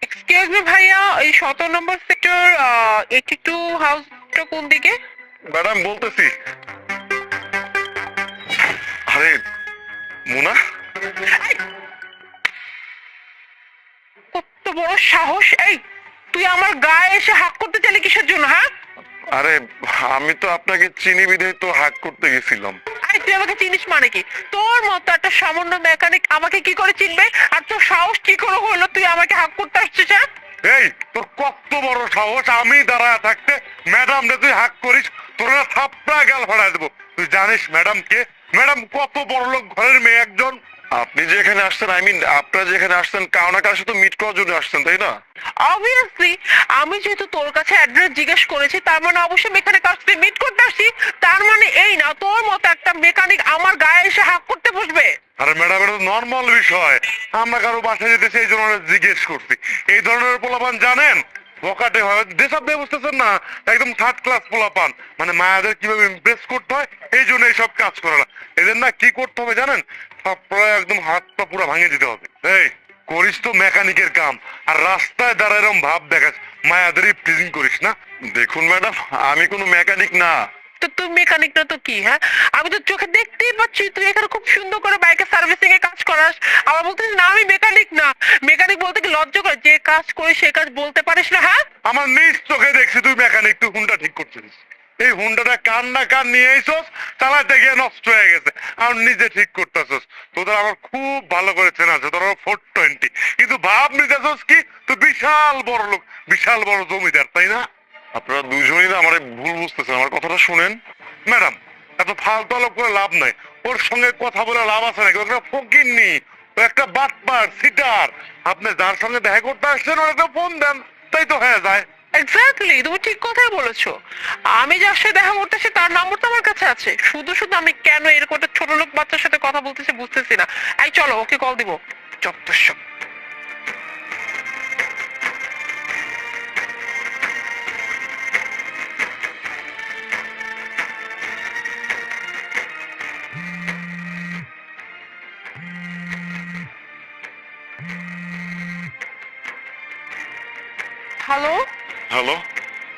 Excuse me ভাইয়া, এই 17 নম্বর sector 82 হাউসটা কোন দিকে? ম্যাডাম বলতেছি। আরে মুনা, এই, কত বড় সাহস! এই, তুই আমার গায়ে এসে হাক করতে চাইলি কিসের জন্য, হ্যাঁ? আরে আমি তো আপনাকে চিনি বিধায় তো হাক করতে গেছিলাম। এই, তুই আমাকে চিনিস মানে কি? তোর মতো একটা সামান্য মেকানিক আমাকে কি করে চিনবে? আর তোর সাহস কি করে হলো তুই আমাকে হাক করতে আসছিস, হ্যাঁ? এই তোর কত বড় সাহস, আমি দাঁড়ায় থাকতে ম্যাডাম রে তুই হাক করিস? তোর না থাপড়া গাল ফাড়ায় দেবো। তুই জানিস ম্যাডাম কে? ম্যাডাম কত বড় লোক ঘরের মেয়ে একজন। আপনি যে এখানে আসছেন, আই মিন আপনারা যেখানে আসছেন, কারো না কারোর সাথে মিট করার জন্য আসছেন, তাই না? অবভিয়াসলি, আমি যেহেতু তোর কাছে অ্যাড্রেস জিজ্ঞেস করেছি, তার মানে অবশ্যই মেকানিক কাছ থেকে মিট করতে আসছি। তার মানে এই না তোর মতো একটা মেকানিক আমার গায়ে এসে হাক করতে বসবে। আরে ম্যাডাম, এটা তো নর্মাল বিষয়। আমরা কারো বাসায় যেতেছি এই জন্য জিজ্ঞেস করছি। এই ধরনের পোলাপান জানেন বকাটে হয়, যেসব দিয়ে বুঝতেছেন না, একদম থার্ড ক্লাস পোলাপান। মানে মায়াদের কিভাবে ইমপ্রেস করতে হয় এই জন্য এইসব কাজ করে না। এদের না কি করতে হবে জানেন? থাপড়ায় একদম হাত পা পুরো ভাঙিয়ে দিতে হবে। এই করিস তো মেকানিকের কাম, আর রাস্তায় দাঁড়ায় এরকম ভাব দেখাস, মায়াদেরই প্রিজিং করিস না। দেখুন ম্যাডাম, আমি কোনো মেকানিক না। তো তুই মেকানিক না তো কি, হ্যাঁ? আমি তো চোখে দেখতেই পাচ্ছি তুই এখানে খুব সুন্দর করে বাইকের সার্ভিসিং এ কাজ করাস। আবার বলতেছিস না আমি মেকানিক না। মেকানিক বলতে কি লজ্জা করে? যে কাজ করে সে কাজ বলতে পারিস না, হ্যাঁ? আমার নিজ চোখে দেখছি তুই মেকানিক, তুই হুন্ডা ঠিক করছিস। এই হুন্ডাটা কান না কান নিয়ে আইসস, চালাতে গিয়ে নষ্ট হয়ে গেছে, আর নিজে ঠিক করতেছস। তোদের আমার খুব ভালো করে চেনা আছে, তোর 420, কিন্তু ভাব নিতেছস কি তুই বিশাল বড় লোক, বিশাল বড় জমিদার, তাই না? আপনারা দুজনই না আমার ভুল বুঝতেছেন, আমার কথাটা শুনেন। ম্যাডাম, এত ফালতু আলাপ করে লাভ নাই। ওর সঙ্গে কথা বলে লাভ আছে নাকি? ওটা ফকিন্নি, ও একটা বাটপার সিটার। আপনি যার সঙ্গে দেখা করতে আসছেন ওর একটা ফোন দেন, তাই তো হয়ে যায়। এক্স্যাক্টলি, তুমি ঠিক কথাই বলেছো। আমি যার সাথে দেখা করতেছি তার নাম্বার তো আমার কাছে আছে। শুধু শুধু আমি কেন এরকম একটা ছোট লোক বাচ্চার সাথে কথা বলতেছি বুঝতেছি না। এই চলো ওকে কল দিব। চত্বর। হ্যালো। হ্যালো।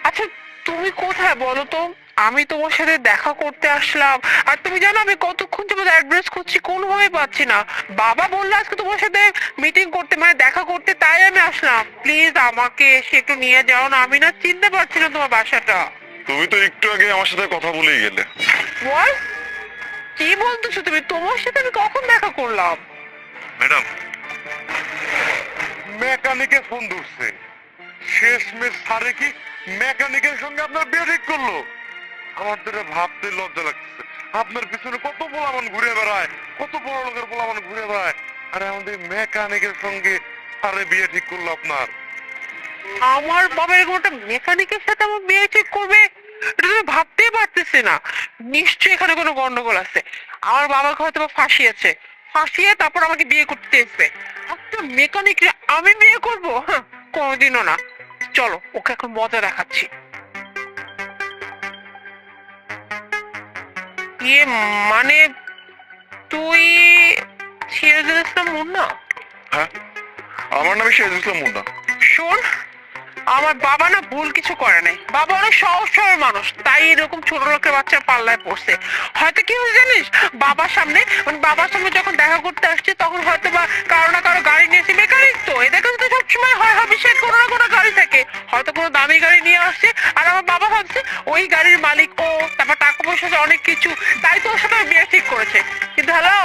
আচ্ছা, তুমি কোথায় বলো তো? আমি তোমার সাথে দেখা করতে আসলাম। আর তুমি জানো আমি কতক্ষণ তোমার অ্যাড্রেস খুঁজছি, কোনোভাবে পাচ্ছি না। বাবা বললো আজকে তোমার সাথে মিটিং করতে, মানে দেখা করতে, তাই আমি আসলাম। প্লিজ আমাকে এসে একটু নিয়ে যাও না, আমি না চিনতে পারছি না তোমার বাসাটা। তুমি তো একটু আগে আমার সাথে কথা বলেই গেলে। বল, কি বলতেছো তুমি? তোমার সাথে আমি কখন দেখা করলাম? ম্যাডাম, মেকানিকের ফোন ধরছে, শেষ মেশ সারে কি মেকানিকের সঙ্গে আপনার বিয়ে ঠিক করলো? আমার তো এটা ভাবতে লজ্জা লাগছে। আপনার পিছনে কত পোলাপান ঘুরে বেড়ায়, কত বড় লোকের পোলাপান ঘুরে বেড়ায়, আরে আমাদের মেকানিকের সঙ্গে আরে বিয়ে ঠিক করলো আপনার। আমার বাবা এরকম একটা মেকানিকের সাথে আমার বিয়ে ঠিক করবে? এটা তুমি ভাবতেই পারতেছি না। নিশ্চয়ই এখানে কোনো গন্ডগোল আছে। আমার বাবাকে হয়তো বা ফাঁসিয়েছে, ফাঁসিয়ে তারপর আমাকে বিয়ে করতে এসবে। একটা মেকানিক আমি বিয়ে করবো? হ্যাঁ, কোনোদিনও না। চলো ওকে এখন মজা দেখাচ্ছি। ইয়ে, মানে তুই সিরাজুল ইসলাম মুন্না? হ্যাঁ, আমার নামে সিরাজুল ইসলাম মুন্না। শোন, আমার বাবা না ভুল কিছু করে নাই। বাবা অনেক সহজ সরল মানুষ, তাই এরকম ছোট লোকের বাচ্চার পাল্লায় পড়ছে। হয়তো কি হয়েছে জানিস, বাবার সামনে, মানে বাবার সামনে যখন দেখা করতে আসছে তখন হয়তো বা কারো না কারো গাড়ি নিয়েছে। মেকানিক তো এদের কাছে তো সবসময় হয় অভিষেক কোনো না কোনো গাড়ি থাকে। হয়তো কোনো দামি গাড়ি নিয়ে আসছে, আর আমার বাবা ভাবছে ওই গাড়ির মালিক ও, তারপর টাকা পয়সা আছে অনেক কিছু, তাই তো ওর সাথে বিয়ে ঠিক করেছে। কিন্তু হ্যালো,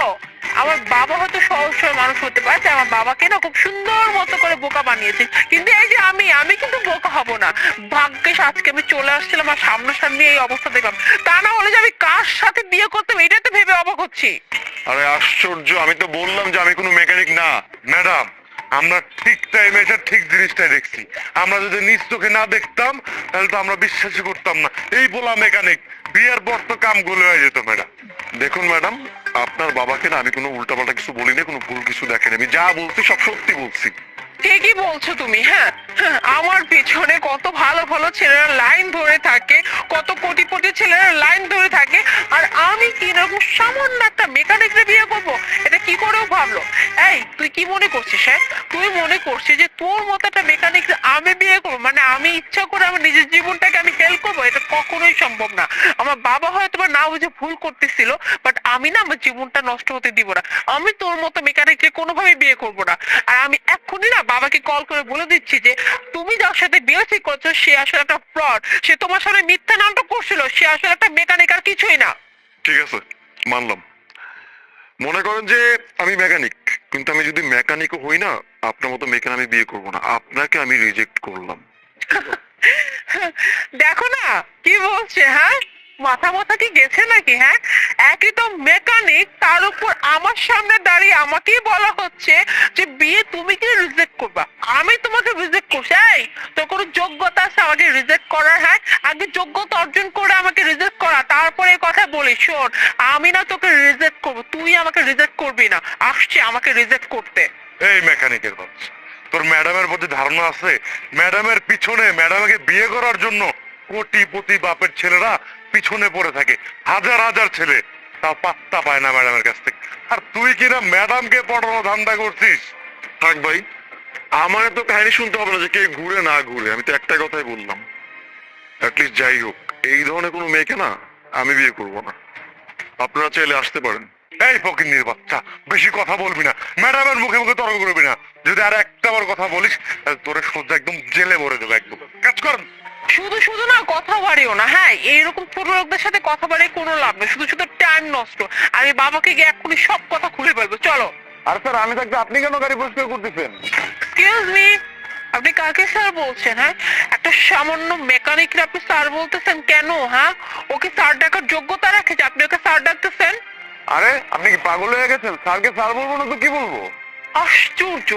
আমার বাবা হয়তো সহজ সরল মানুষ হতে পারে, আমার বাবাকে না খুব সুন্দর মতো করে বোকা বানিয়েছে। কিন্তু এই যে আমি কিন্তু বোকা হব না। ভাগ্যিস আজকে আমি চলে আসছিলাম আর সামনাসামনি এই অবস্থা দেখলাম। তা না হলে যে আমি কার সাথে বিয়ে করতাম এটাই তো ভেবে অবাক হচ্ছি। আরে আশ্চর্য, আমি তো বললাম যে আমি কোনো মেকানিক না। ম্যাডাম, আমরা ঠিক টাইমে এসে ঠিক জিনিসটাই দেখছি। আমরা যদি নিজ চোখে না দেখতাম তাহলে তো আমরা বিশ্বাসই করতাম না এই বলা মেকানিক। বিয়ের পর তো কাম গুলো হয়ে যেত ম্যাডাম। দেখুন ম্যাডাম, আপনার বাবাকে না আমি কোনো উল্টাপাল্টা কিছু বলিনি, কোনো ভুল কিছু দেখেনি। আমি যা বলছি সব সত্যি বলছি। ঠিকই বলছো তুমি, হ্যাঁ। আমার পিছনে কত ভালো ভালো ছেলেরা লাইন ধরে থাকে, কত কোটিপতি ছেলেরা লাইন ধরে থাকে, আর আমি কি এরকম সামান্য একটা মেকানিককে বিয়ে করবো? এটা কি করেও ভাবলো? এই তুই কি মনে করছিস? হ্যাঁ, তুই মনে করছিস যে তোর মতো একটা মেকানিক আমি বিয়ে করবো মানে আমি ইচ্ছা করে আমার নিজের জীবনটাকে আমি হেল্প করবো? এটা কখনোই সম্ভব না। আমার বাবা হয়তো বা না বুঝে ভুল করতেছিল, বাট আমি না আমার জীবনটা নষ্ট হতে দিব না। আমি তোর মতো মেকানিককে কোনোভাবে বিয়ে করবো না। আর আমি এক্ষুনি না বাবাকে কল করে বলে দিচ্ছি যে তুমি যার সাথে বিয়ে ঠিক করছো সে আসলে একটা ফ্রড, সে তোমার সামনে মিথ্যা নাটক করছিল, সে আসলে একটা মেকানিক আর কিছুই না। ঠিক আছে, মানলাম। মনে করেন যে আমি মেকানিক, কিন্তু আমি যদি মেকানিকও হই না, আপনার মতো মেকানিক আমি বিয়ে করবো না, আপনাকে আমি রিজেক্ট করলাম। দেখো না কি বলছে, হ্যাঁ মাথা মাথা কি গেছে নাকি? হ্যাঁ, একই তো মেকানিক, তার উপর আমার সামনে দাঁড়িয়ে আমাকেই বলা হচ্ছে যে বিয়ে তুমি কি রিজেক্ট করবা? আমি তোমাকে রিজেক্ট করছি? এই তোর কোনো যোগ্যতা আছে আমাকে রিজেক্ট করার? হ্যাঁ, আগে যোগ্যতা অর্জন করে আমাকে রিজেক্ট করা, তারপরে এই কথা বলি। শোন, আমি না তোকে রিজেক্ট করবো, তুই আমাকে রিজেক্ট করবি না। আসছে আমাকে রিজেক্ট করতে। এই মেকানিকের বাচ্চা, তোর ম্যাডামের প্রতি ধারণা আছে? ম্যাডামের পিছনে, ম্যাডামকে বিয়ে করার জন্য কোটিপতি বাপের ছেলেরা পিছনে পড়ে থাকে, হাজার হাজার ছেলে, তাও পাত্তা পায় না ম্যাডামের কাছ থেকে। আর তুই কিনা ম্যাডামকে পড়ানো ধান্দা করছিস? থাক ভাই, আমার তো কাহিনী শুনতে হবে না যে কে ঘুরে না ঘুরে, আমি তো একটা কথাই বললাম। অ্যাটলিস্ট যাই হোক, এই ধরনের কোনো মেয়েকে না আমি বিয়ে করবো না। আপনারা চাইলে আসতে পারেন। এই ফকিন্নির বাচ্চা, বেশি কথা বলবি না, ম্যাডামের মুখে মুখে তর্ক করবি না। যদি আর একটা বার কথা বলিস তাহলে তোরে সোজা একদম জেলে ভরে দেবো একদম। কাজ কর। শুধু শুধু না কথা বাড়িও না। হ্যাঁ, এইরকম ছোট লোকদের সাথে কথা বাড়িয়ে কোনো লাভ নেই, শুধু শুধু টাইম নষ্ট। আমি বাবাকে গিয়ে এক্ষুনি সব কথা খুলে ফেলবো, চলো। আর স্যার, আমি থাকতে আপনি কেন গাড়ি পরিষ্কার করতেছেন? এক্সকিউজ মি, আপনি কাকে স্যার বলছেন? হ্যাঁ, একটা সামান্য মেকানিককে আপনি স্যার বলতেছেন কেন? হ্যাঁ, ওকে স্যার ডাকার যোগ্যতা রাখে যে আপনি ওকে স্যার ডাকতেছেন? আরে আপনি কি পাগল হয়ে গেছেন? স্যারকে স্যার বলবো না তো কি বলবো? আশ্চর্য,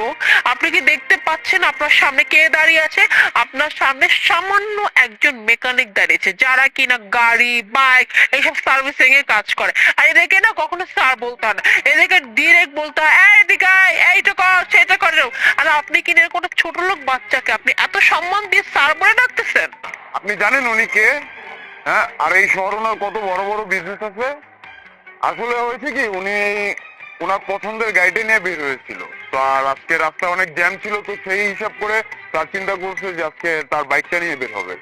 আপনি কি দেখতে পাচ্ছেন আপনার সামনে কে দাঁড়িয়ে আছে? আপনার সামনে সামান্য একজন মেকানিক দাঁড়িয়েছে, যারা কিনা গাড়ি, বাইক এইসব সার্ভিসিং এ কাজ করে। আর এদেরকে না কখনো স্যার বলতে হয় না, এদেরকে ডিরেক্ট বলতে হয় এই এদিকে আয়, এইটা কর সেটা কর। আর আপনি কিনা কোনো ছোট লোক বাচ্চাকে আপনি এত সম্মান দিয়ে স্যার বলে ডাকতেছেন? আপনি জানেন উনি কে? হ্যাঁ, আর এই শহরে ওনার কত বড় বড় বিজনেস আছে। আসলে হয়েছে কি, উনি ওনার পছন্দের গাড়িটা নিয়ে বের হয়েছিল তো, আর আজকে রাস্তা অনেক জ্যাম ছিল, তো সেই হিসাব করে তার চিন্তা করছে যে আজকে তার বাইকটা নিয়ে বের হবে।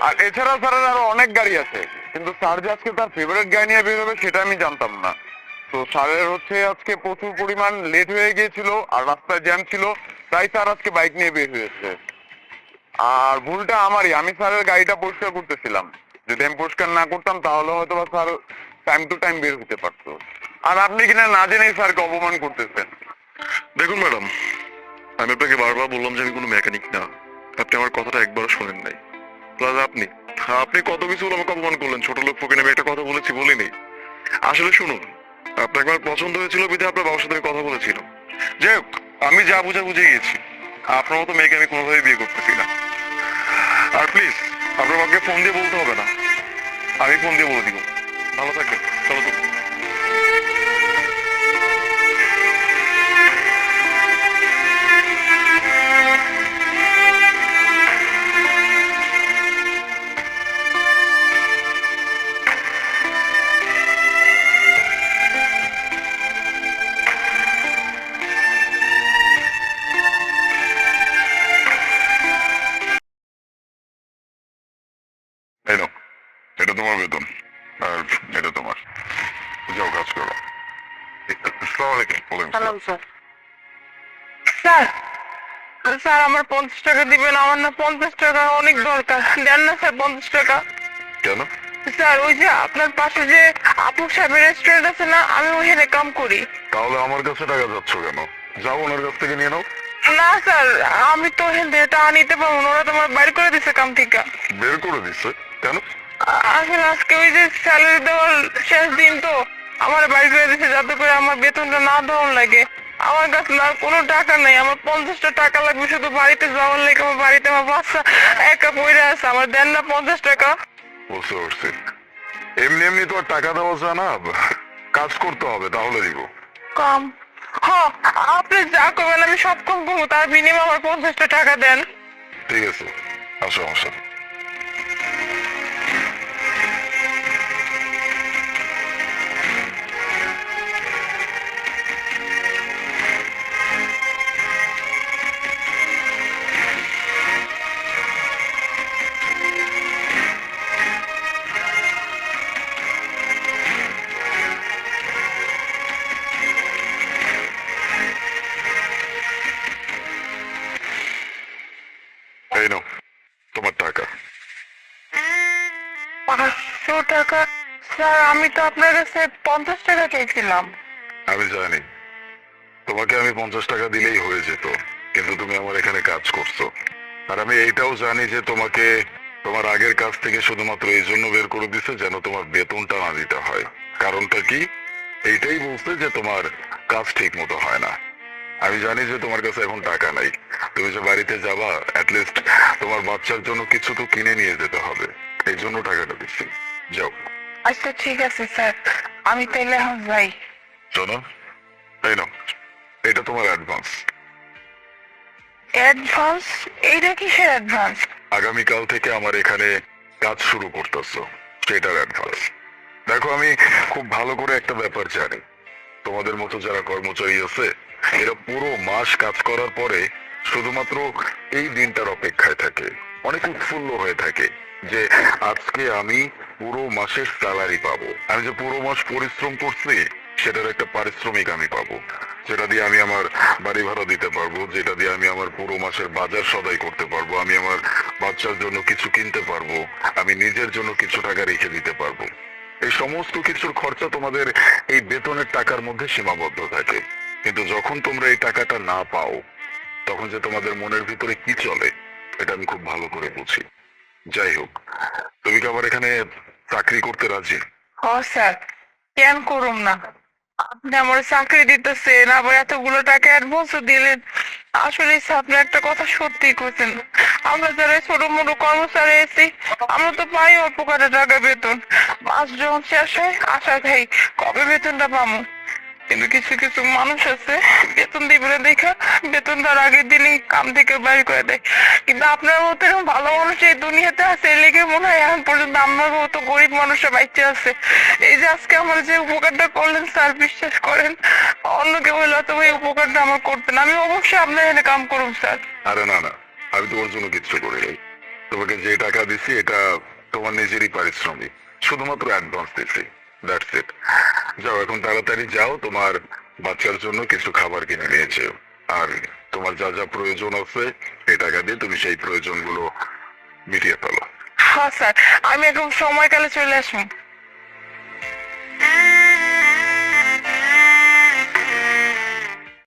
আর এছাড়া স্যারের আরো অনেক গাড়ি আছে, কিন্তু স্যার যে আজকে তার ফেভারিট গাড়ি নিয়ে বের হবে সেটা আমি জানতাম না। তো স্যারের হচ্ছে আজকে প্রচুর পরিমাণ লেট হয়ে গিয়েছিল আর রাস্তায় জ্যাম ছিল, তাই স্যার আজকে বাইক নিয়ে বের হয়েছে। আর ভুলটা আমারই, আমি স্যারের গাড়িটা পরিষ্কার করতেছিলাম। যদি আমি পরিষ্কার না করতাম তাহলে হয়তো বা স্যার টাইম টু টাইম বের হতে পারতো। আর আপনি কিনা না জেনেই স্যারকে অপমান করতেছেন। দেখুন ম্যাডাম, আমি আপনাকে বারবার বললাম যে আমি কোনো মেকানিক না, আপনি আমার কথাটা একবারও শোনেন নাই। প্লাস আপনি আপনি কত কিছু বলে আমাকে অপমান করলেন, ছোট লোক ফোকে আমি একটা কথা বলেছি বলিনি। আসলে শুনুন, আপনাকে আমার পছন্দ হয়েছিল বিধায় আপনার বাবার সাথে আমি কথা বলেছিলাম। যাই হোক, আমি যা বুঝা বুঝে গেছি, আপনার মতো মেয়েকে আমি কোনোভাবে বিয়ে করতেছি না। আর প্লিজ আপনার আমাকে ফোন দিয়ে বলতে হবে না, আমি ফোন দিয়ে বলে দিব। ভালো থাকবেন, চলো তো। এই নাও, এটা তোমার বেতন আর এটা তোমার, যাও কাজ করো। আসসালামু আলাইকুম। ওয়ালাইকুম সালাম আসসালাম। স্যার। স্যার, স্যার আমার 50 টাকা দিবেন, আমার না 50 টাকা অনেক দরকার, দেন না স্যার 50 টাকা। কেন? স্যার, ওই যে আপনার পাশে যে আপু সাহেবের রেস্টুরেন্ট আছে না, আমি ওখানে কাম করি। তাহলে আমার কাছে টাকা যাচ্ছ কেন? যাও ওনার কাছ থেকে নিয়ে নাও। না স্যার, আমি তো ওখান থেকে টাকা নিতে পারবো না, ওরা তোমার বাইর করে দিছে কাম থেকে। বের করে দিচ্ছে কেন? আসলে আজকে ওই যে স্যালারি দেওয়ার শেষ দিন তো, আমার বাড়ি করে দিছে যাতে করে আমার বেতনটা না দেওয়ার লাগে। আমার কাছে না আর কোনো টাকা নেই, আমার 50টা টাকা লাগবে শুধু বাড়িতে যাওয়ার লাগে। আমার বাড়িতে আমার বাচ্চা একা পড়ে আছে, আমার দেন না 50 টাকা। বুঝতে পারছি, এমনি এমনি তো আর টাকা দেওয়া যায় না, কাজ করতে হবে তাহলে দিব। কম? হ্যাঁ, আপনি যা করবেন আমি সব কম করবো, তার বিনিময়ে আমার 50টা টাকা দেন। ঠিক আছে, আসো আমার সাথে। এই নাও তোমার টাকা। 500 টাকা? স্যার আমি তো আপনার কাছে 50 টাকা চেয়েছিলাম। আমি জানি তোমাকে আমি 50 টাকা দিলেই হয়ে যেত, কিন্তু তুমি আমার এখানে কাজ করছো। আর আমি এইটাও জানি যে তোমাকে তোমার আগের কাজ থেকে শুধুমাত্র এই জন্য বের করে দিছে যেন তোমার বেতনটা না দিতে হয়। কারণটা কি? এইটাই বলছে যে তোমার কাজ ঠিক মতো হয় না। আমি জানি যে তোমার কাছে এখন টাকা নাই, তুমি যে বাড়িতে যাবা অ্যাটলিস্ট তোমার বাচ্চার জন্য কিছু তো কিনে নিয়ে যেতে হবে, এই জন্য টাকাটা দিচ্ছি। যাও। আচ্ছা ঠিক আছে স্যার, আমি তাহলে এখন যাই। শোনো, এই নাও, এটা তোমার অ্যাডভান্স। অ্যাডভান্স? এইটা কিসের অ্যাডভান্স? আগামীকাল থেকে আমার এখানে কাজ শুরু করতেছো, সেটার অ্যাডভান্স। দেখো আমি খুব ভালো করে একটা ব্যাপার জানি, তোমাদের মতো যারা কর্মচারী আছে এরা পুরো মাস কাজ করার পরে শুধুমাত্র এই দিনটার অপেক্ষায় থাকে, অনেক উৎফুল্ল হয়ে থাকে যে আজকে আমি পুরো মাসের স্যালারি পাবো, আমি যে পুরো মাস পরিশ্রম করছি সেটার একটা পারিশ্রমিক আমি পাবো, যেটা দিয়ে আমি আমার বাড়ি ভাড়া দিতে পারবো, যেটা দিয়ে আমি আমার পুরো মাসের বাজার সদাই করতে পারবো, আমি আমার বাচ্চার জন্য কিছু কিনতে পারবো, আমি নিজের জন্য কিছু টাকা রেখে দিতে পারবো। এই সমস্ত কিছুর খরচা তোমাদের এই বেতনের টাকার মধ্যে সীমাবদ্ধ থাকে। কিন্তু যখন তোমরা এই টাকাটা না পাও তখন যে তোমাদের মনের ভিতরে কি চলে এটা আমি খুব ভালো করে বুঝি। যাই হোক, তুমি কি আবার এখানে চাকরি করতে রাজি? হ স্যার, কেন করুম না? আপনি আমার চাকরি দিতেছেন, আবার এতগুলো টাকা অ্যাডভান্সও দিলেন। আসলে স্যার আপনি একটা কথা সত্যি কইছেন, আমরা যারা ছোট মোটো কর্মচারী আছি আমরা তো পাই অল্প কটা টাকা বেতন। মাস যখন শেষ হয় আশা খাই কবে বেতনটা পাবো। কিন্তু কিছু কিছু মানুষ আছে বেতন দিবে না দেখা বেতন তার আগের দিনই কাম থেকে বাইর করে দেয়। কিন্তু আপনার মতো এরকম ভালো মানুষ এই দুনিয়াতে আছে, এই লেগে মনে হয় এখন পর্যন্ত আমার মতো গরিব মানুষরা বাইচে আছে। এই যে আজকে আমার যে উপকারটা করলেন স্যার, বিশ্বাস করেন অন্য কেউ হলে হয়তো এই উপকারটা আমার করতেন। আমি অবশ্যই আপনার এখানে কাম করুন স্যার। আরে না না, আমি তোমার জন্য কিচ্ছু করি নাই। তোমাকে যে টাকা দিছি এটা তোমার নিজেরই পারিশ্রমিক, শুধুমাত্র অ্যাডভান্স দিছি, দ্যাটস ইট। যাও এখন তাড়াতাড়ি যাও, তোমার বাচ্চার জন্য কিছু খাবার কিনে নিয়ে যেও। আর তোমার যা যা প্রয়োজন আছে এই টাকা দিয়ে তুমি সেই প্রয়োজনগুলো মিটিয়ে ফেলো। হ্যাঁ স্যার, আমি একদম সময়কালে চলে আসবো।